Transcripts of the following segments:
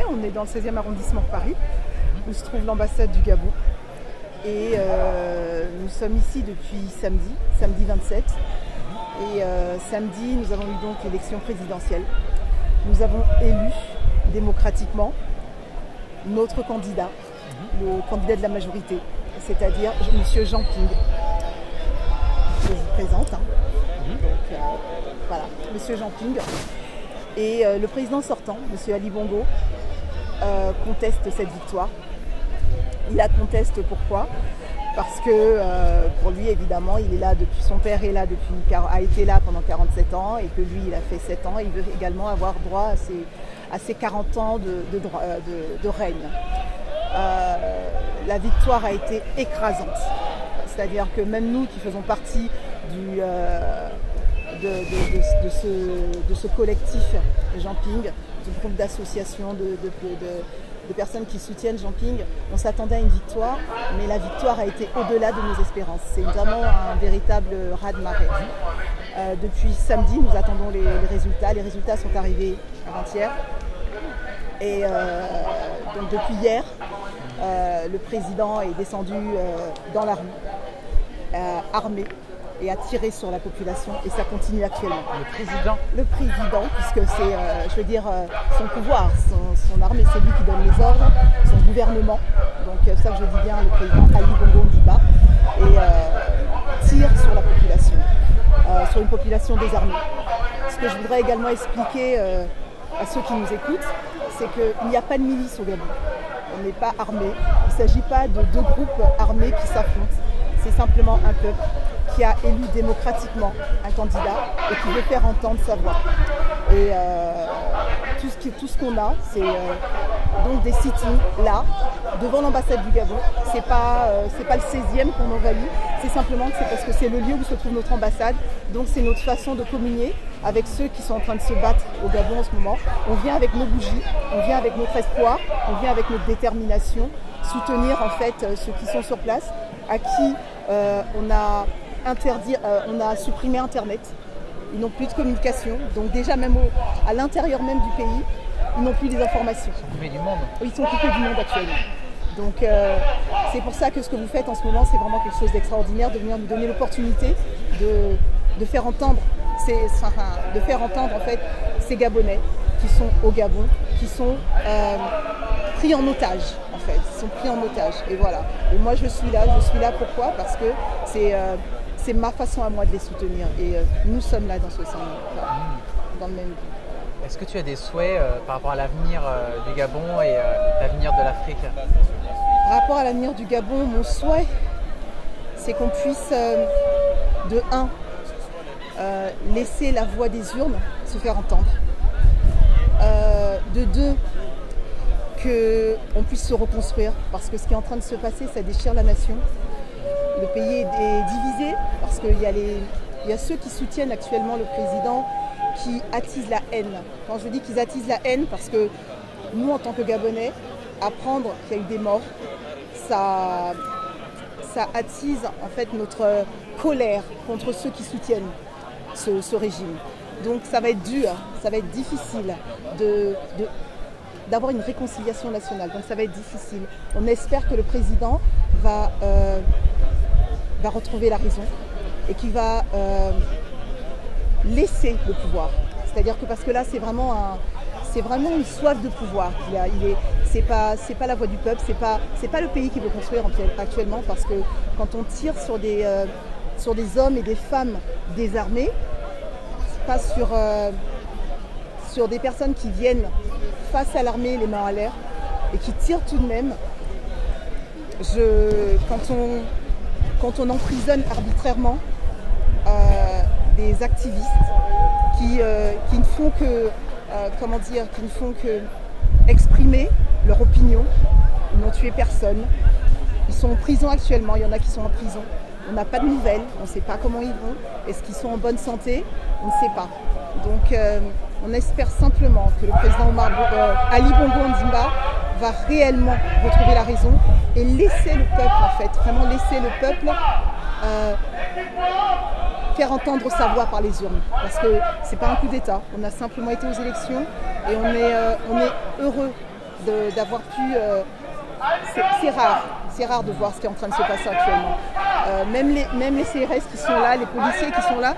on est dans le 16e arrondissement de Paris, où se trouve l'ambassade du Gabon. Et nous sommes ici depuis samedi 27. Et samedi, nous avons eu donc l'élection présidentielle. Nous avons élu démocratiquement notre candidat, le candidat de la majorité, c'est-à-dire M. Jean Ping, que je vous présente. Donc, voilà, M. Jean Ping. Et le président sortant, M. Ali Bongo, conteste cette victoire. Il la conteste pourquoi? Parce que pour lui, évidemment, il est là depuis, son père est là a été là pendant 47 ans et que lui, il a fait 7 ans. Et il veut également avoir droit à ses 40 ans de règne. La victoire a été écrasante. C'est-à-dire que même nous qui faisons partie de ce collectif Jean Ping, du groupe d'associations de personnes qui soutiennent Jean Ping, on s'attendait à une victoire, mais la victoire a été au-delà de nos espérances. C'est vraiment un véritable raz-de-marée. Depuis samedi, nous attendons les résultats. Les résultats sont arrivés avant-hier. Et donc depuis hier, le président est descendu dans la rue, armé, et a tiré sur la population, et ça continue actuellement. Le président, puisque c'est, je veux dire, son pouvoir, son armée, c'est lui qui donne les ordres, son gouvernement, donc ça que je dis bien, le président Ali Bongo Ondimba, et tire sur la population, sur une population désarmée. Ce que je voudrais également expliquer à ceux qui nous écoutent, c'est qu'il n'y a pas de milice au Gabon. On n'est pas armé, il ne s'agit pas de deux groupes armés qui s'affrontent, c'est simplement un peuple qui a élu démocratiquement un candidat et qui veut faire entendre sa voix. Et tout ce qu'on a, c'est donc des sit-ins là, devant l'ambassade du Gabon. C'est pas le 16e qu'on envahit, c'est simplement que c'est parce que c'est le lieu où se trouve notre ambassade. Donc c'est notre façon de communier avec ceux qui sont en train de se battre au Gabon en ce moment. On vient avec nos bougies, on vient avec notre espoir, on vient avec notre détermination, soutenir en fait ceux qui sont sur place, à qui on a supprimé Internet, ils n'ont plus de communication, donc déjà même à l'intérieur même du pays, ils n'ont plus les informations. Ils sont coupés du monde. Ils sont coupés du monde actuellement. Donc c'est pour ça que ce que vous faites en ce moment, c'est vraiment quelque chose d'extraordinaire, de venir nous donner l'opportunité de faire entendre en fait ces Gabonais qui sont au Gabon, qui sont pris en otage en fait, ils sont pris en otage, et voilà. Et moi je suis là pourquoi? Parce que c'est ma façon à moi de les soutenir, et nous sommes là dans ce sens, dans le même but. Est-ce que tu as des souhaits par rapport à l'avenir du Gabon et l'avenir de l'Afrique? Par rapport à l'avenir du Gabon, mon souhait, c'est qu'on puisse, de un, laisser la voix des urnes se faire entendre. De deux, qu'on puisse se reconstruire, parce que ce qui est en train de se passer, ça déchire la nation. Le pays est divisé, parce qu'il y a ceux qui soutiennent actuellement le président, qui attisent la haine. Quand je dis qu'ils attisent la haine, parce que nous, en tant que Gabonais, apprendre qu'il y a eu des morts, ça attise en fait notre colère contre ceux qui soutiennent ce régime. Donc ça va être dur, ça va être difficile d'avoir une réconciliation nationale. Donc ça va être difficile. On espère que le président va retrouver la raison et qu'il va laisser le pouvoir. C'est-à-dire que parce que là, c'est vraiment une soif de pouvoir qu'il a. C'est pas la voix du peuple, c'est pas le pays qu'il veut construire actuellement, parce que quand on tire sur des hommes et des femmes désarmés, c'est pas sur des personnes qui viennent face à l'armée les mains à l'air et qui tirent tout de même. Quand on emprisonne arbitrairement des activistes qui ne font que exprimer leur opinion, ils n'ont tué personne, ils sont en prison actuellement, il y en a qui sont en prison, on n'a pas de nouvelles, on ne sait pas comment ils vont, est-ce qu'ils sont en bonne santé, on ne sait pas. Donc on espère simplement que le président Ali Bongo Ondimba va réellement retrouver la raison et laisser le peuple, en fait, vraiment laisser le peuple faire entendre sa voix par les urnes. Parce que c'est pas un coup d'État, on a simplement été aux élections et on est heureux d'avoir pu... c'est rare de voir ce qui est en train de se passer actuellement. Même les CRS qui sont là, les policiers qui sont là,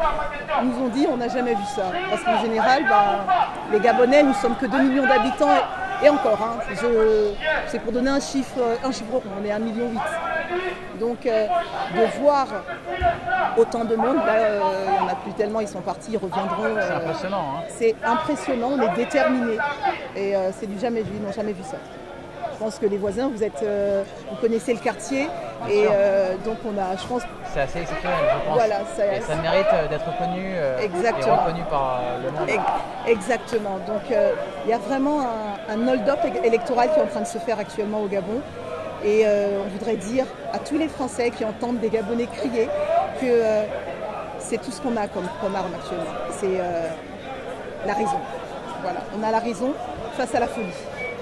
nous ont dit on n'a jamais vu ça. Parce qu'en général, les Gabonais, nous sommes que 2 millions d'habitants et encore, hein, c'est pour donner un chiffre rond, on est 1,8 million. Donc de voir autant de monde, là il n'y en a plus tellement, ils sont partis, ils reviendront. C'est impressionnant. Hein. C'est impressionnant, on est déterminés et c'est du jamais vu, ils n'ont jamais vu ça. Je pense que les voisins, vous connaissez le quartier et donc je pense... C'est assez exceptionnel, je pense. Voilà, et ça mérite d'être connu et reconnu par le monde. Exactement. Donc il y a vraiment un hold-up électoral qui est en train de se faire actuellement au Gabon. Et on voudrait dire à tous les Français qui entendent des Gabonais crier que c'est tout ce qu'on a comme arme actuellement. C'est la raison. Voilà, on a la raison face à la folie.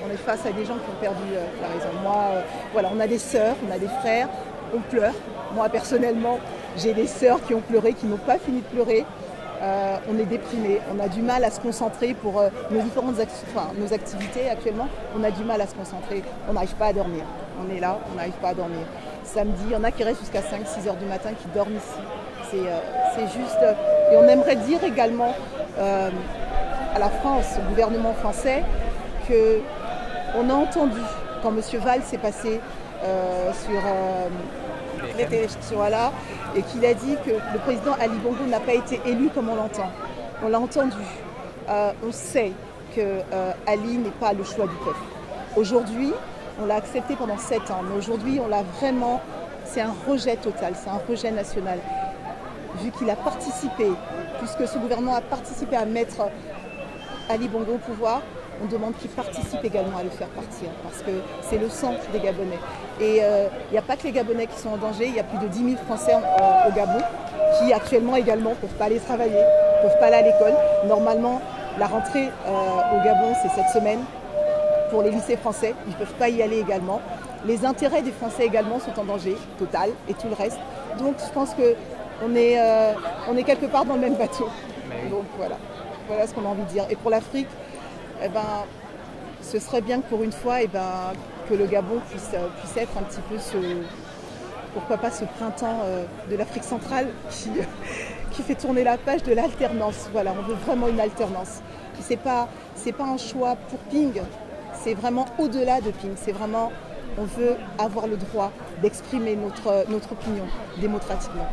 On est face à des gens qui ont perdu la raison. Moi, voilà, on a des sœurs, on a des frères, on pleure. Moi, personnellement, j'ai des sœurs qui ont pleuré, qui n'ont pas fini de pleurer. On est déprimés, on a du mal à se concentrer pour nos activités actuellement. On a du mal à se concentrer, on n'arrive pas à dormir. On est là, on n'arrive pas à dormir. Samedi, il y en a qui restent jusqu'à 5-6 heures du matin, qui dorment ici. C'est juste... Et on aimerait dire également à la France, au gouvernement français, qu'on a entendu quand M. Valls s'est passé sur les télévisions, voilà, et qu'il a dit que le président Ali Bongo n'a pas été élu comme on l'entend. On l'a entendu. On sait que Ali n'est pas le choix du peuple. Aujourd'hui, on l'a accepté pendant 7 ans, mais aujourd'hui, on l'a vraiment... C'est un rejet total, c'est un rejet national. Vu qu'il a participé, puisque ce gouvernement a participé à mettre Ali Bongo au pouvoir, on demande qu'il participe également à le faire partir, parce que c'est le sang des Gabonais. Et il n'y a pas que les Gabonais qui sont en danger, il y a plus de 10 000 Français au Gabon, qui actuellement également ne peuvent pas aller travailler, ne peuvent pas aller à l'école. Normalement, la rentrée au Gabon, c'est cette semaine. Pour les lycées français, ils ne peuvent pas y aller également. Les intérêts des Français également sont en danger, total, et tout le reste. Donc je pense qu'on est quelque part dans le même bateau. Donc voilà ce qu'on a envie de dire. Et pour l'Afrique, ce serait bien que pour une fois, que le Gabon puisse être un petit peu pourquoi pas ce printemps de l'Afrique centrale qui fait tourner la page de l'alternance. Voilà, on veut vraiment une alternance. C'est pas un choix pour Ping, c'est vraiment au-delà de Ping. C'est vraiment, on veut avoir le droit d'exprimer notre opinion démocratiquement.